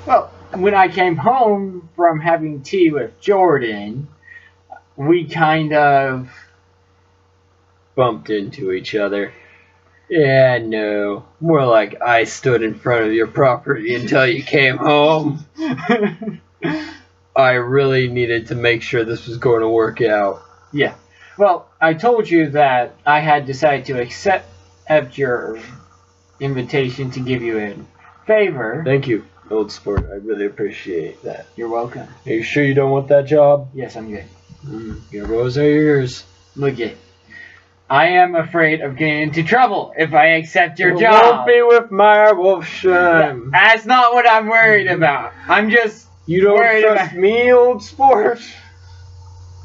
Well, when I came home from having tea with Jordan, we kind of bumped into each other. Yeah, no. More like I stood in front of your property until you came home. I really needed to make sure this was going to work out. Yeah. Well, I told you that I had decided to accept your invitation to give you a favor. Thank you, old sport. I really appreciate that. You're welcome. Are you sure you don't want that job? Yes, I'm good. Your rose are yours. Look it. I am afraid of getting into trouble if I accept your It job. won't be with my Wolfsheim. That's not what I'm worried about. I'm just You don't worried trust me, old sport?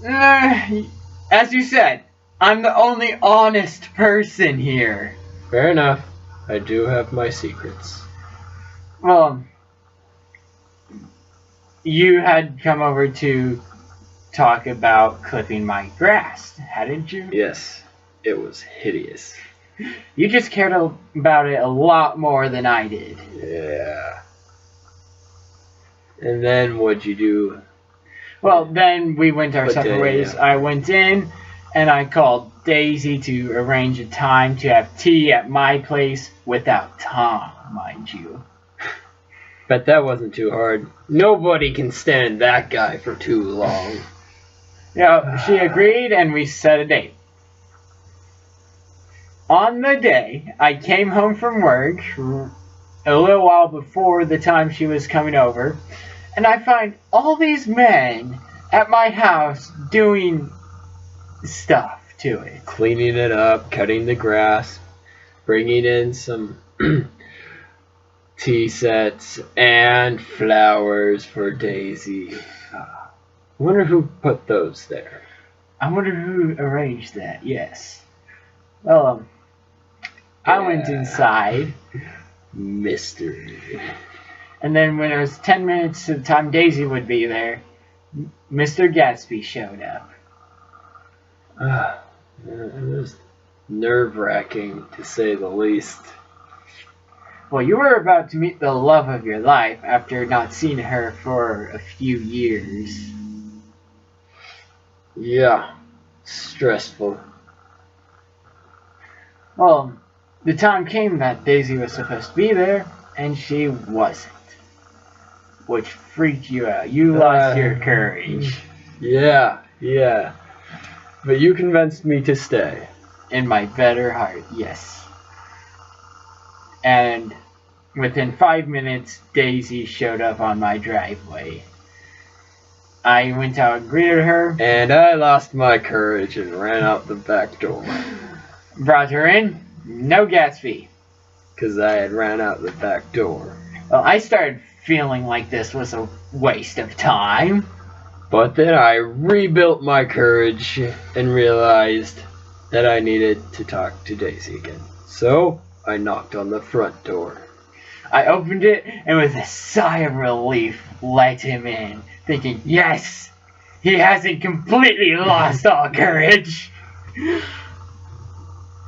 As you said, I'm the only honest person here. Fair enough. I do have my secrets. Well, you had come over to talk about clipping my grass, hadn't you? Yes. It was hideous. You just cared about it a lot more than I did. Yeah. And then what'd you do? Well, then we went our separate ways. I went in and I called Daisy to arrange a time to have tea at my place without Tom, mind you. Bet that wasn't too hard. Nobody can stand that guy for too long. Yeah, she agreed and we set a date. On the day, I came home from work a little while before the time she was coming over, and I find all these men at my house doing stuff to it. Cleaning it up, cutting the grass, bringing in some tea sets, and flowers for Daisy. I wonder who put those there. I wonder who arranged that, yes. Well, I went inside. Mystery. And then when it was 10 minutes to the time Daisy would be there, Mr. Gatsby showed up. It was nerve-wracking, to say the least. Well, you were about to meet the love of your life after not seeing her for a few years. Yeah. Stressful. Well, the time came that Daisy was supposed to be there, and she wasn't. Which freaked you out. You lost your courage. Yeah. But you convinced me to stay. In my better heart, yes. And within 5 minutes, Daisy showed up on my driveway. I went out and greeted her. And I lost my courage and ran out the back door. Brought her in. No Gatsby. Because I had ran out the back door. Well, I started feeling like this was a waste of time. But then I rebuilt my courage and realized that I needed to talk to Daisy again. So I knocked on the front door. I opened it and with a sigh of relief let him in, thinking, yes, he hasn't completely lost all courage.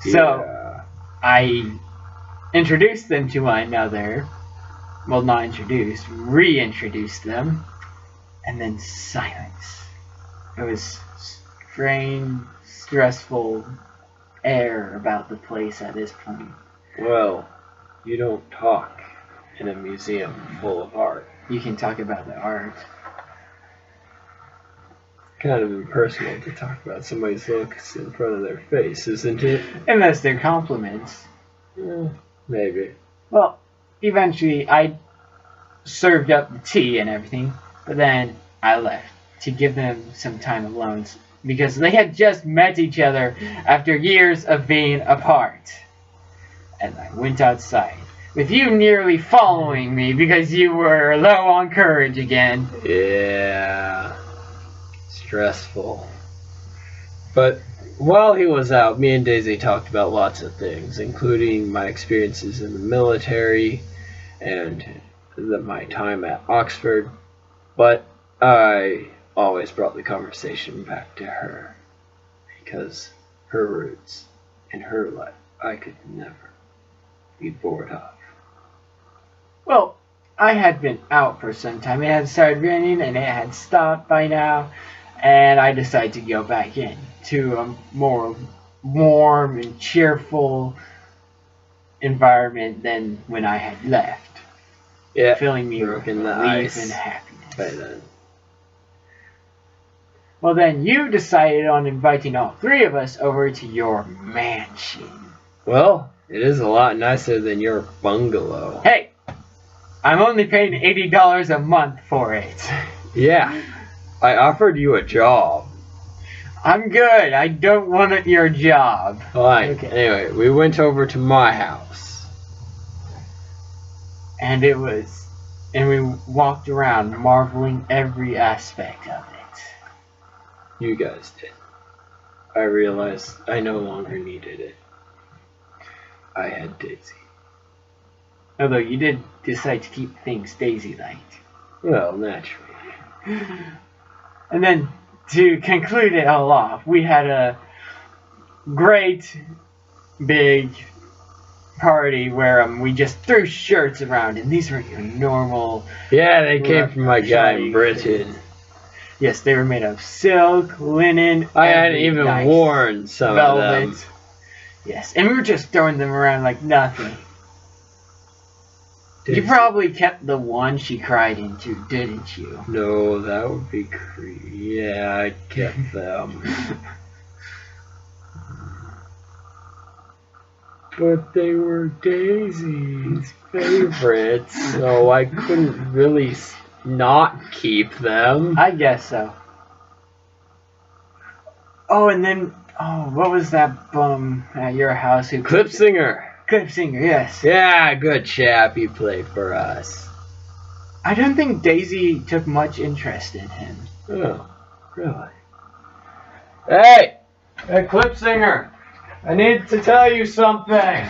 So I introduced them to one another. Well, not introduced, reintroduced them. And then silence. It was strange, stressful air about the place at this point. Well, you don't talk in a museum full of art. You can talk about the art. Kind of impersonal to talk about somebody's looks in front of their face, isn't it? Unless they're compliments. Maybe. Well, eventually I served up the tea and everything, but then I left to give them some time alone because they had just met each other after years of being apart. And I went outside, with you nearly following me because you were low on courage again. Yeah. Stressful. But while he was out, me and Daisy talked about lots of things, including my experiences in the military and my time at Oxford. But I always brought the conversation back to her because her roots and her life I could never be bored of. Well, I had been out for some time. It had started raining and it had stopped by now, and I decided to go back in to a more warm and cheerful environment than when I had left, Yeah, filling me with broken the relief ice and happiness. by then. Well, then you decided on inviting all three of us over to your mansion. Well, it is a lot nicer than your bungalow. Hey, I'm only paying $80 a month for it. Yeah, I offered you a job. I'm good. I don't want your job. Fine. Okay. Anyway, we went over to my house. And we walked around marveling every aspect of it. You guys did. I realized I no longer needed it. I had Daisy. Although you did decide to keep things daisy-like. Well, naturally. And then, to conclude it all off, we had a great big party where we just threw shirts around, and these were your normal... Yeah, they came from my guy in Britain. Yes, they were made of silk, linen, I hadn't even nice worn some velvet. of them. Yes, and we were just throwing them around like nothing. Daisy. You probably kept the one she cried into, didn't you? No, that would be creepy. Yeah, I kept them. But they were Daisy's favorites, so I couldn't really not keep them. I guess so. Oh, and then, what was that bum at your house who... Clip Singer. Clip Singer, yes. Yeah, good chap. He played for us. I don't think Daisy took much interest in him. Oh, really? Hey! Hey, Clip Singer! I need to tell you something!